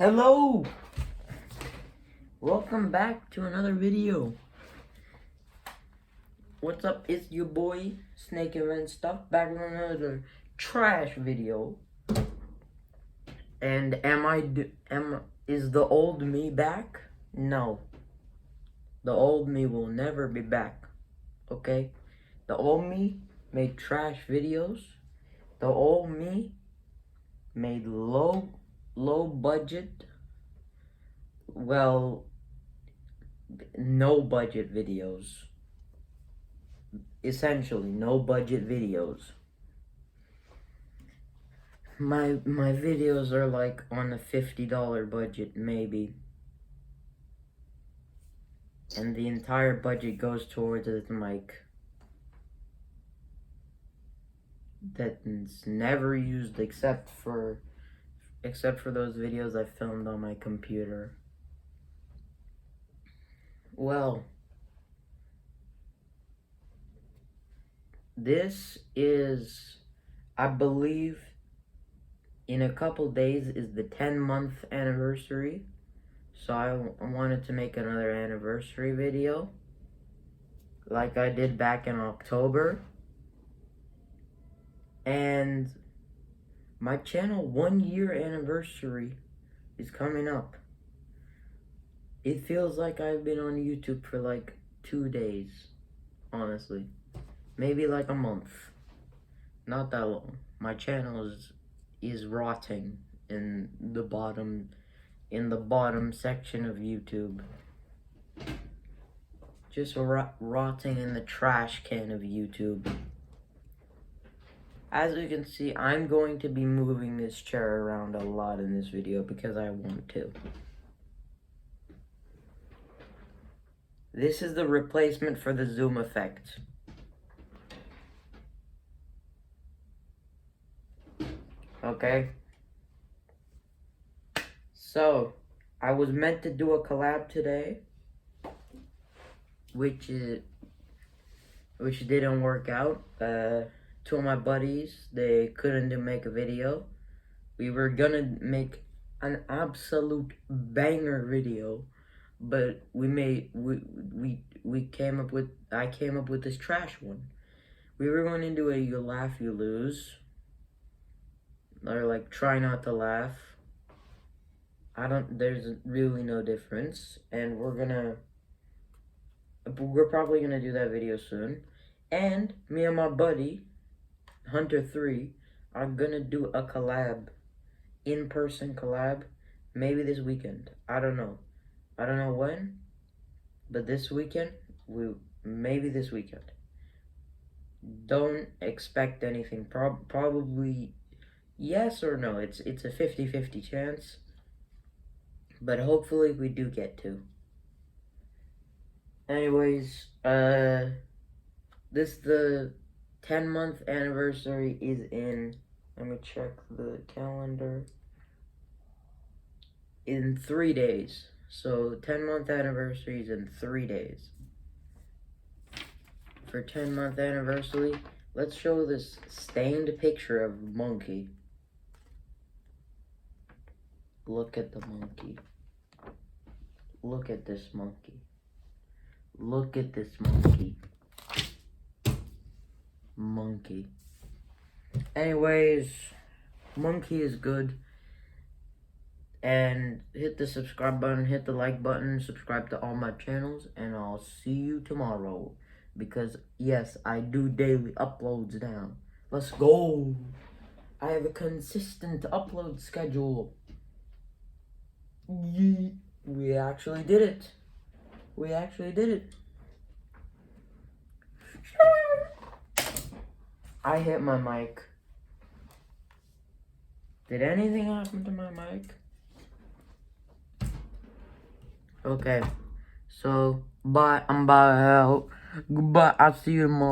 Hello! Welcome back to another video. What's up? It's your boy, Snake Event Stuff, back with another trash video. And is the old me back? No. The old me will never be back. Okay? The old me made trash videos. The old me made low budget, well, no budget videos. Essentially, no budget videos. My videos are like on a $50 budget, maybe. And the entire budget goes towards this mic that's never used except for those videos I filmed on my computer. Well, this is, I believe, in a couple days is the 10-month anniversary. So I wanted to make another anniversary video like I did back in October. And my channel 1-year anniversary is coming up. It feels like I've been on YouTube for like 2 days, honestly. Maybe like a month. Not that long. My channel is rotting in the bottom section of YouTube. Just rotting in the trash can of YouTube. As you can see, I'm going to be moving this chair around a lot in this video because I want to. This is the replacement for the zoom effect. Okay? So, I was meant to do a collab today, which didn't work out. Two of my buddies, they couldn't make a video. We were gonna make an absolute banger video, but I came up with this trash one. We were going to do a you laugh, you lose, or like try not to laugh. There's really no difference, and we're probably gonna do that video soon. And me and my buddy Hunter 3 are gonna do a collab, in-person collab, maybe this weekend. I don't know when, but this weekend, maybe this weekend. Don't expect anything. Probably yes or no. It's a 50-50 chance, but hopefully we do get to. Anyways, the 10-month anniversary is in, let me check the calendar, in 3 days. So 10-month anniversary is in 3 days. For 10-month anniversary, let's show this stained picture of monkey. Look at the monkey. Look at this monkey. Look at this monkey. Monkey. Anyways, monkey is good. And hit the subscribe button, hit the like button, subscribe to all my channels, and I'll see you tomorrow. Because yes, I do daily uploads now. Let's go. I have a consistent upload schedule. We actually did it. We actually did it. I hit my mic. Did anything happen to my mic? Okay. So, bye. I'm out. Goodbye. I'll see you tomorrow.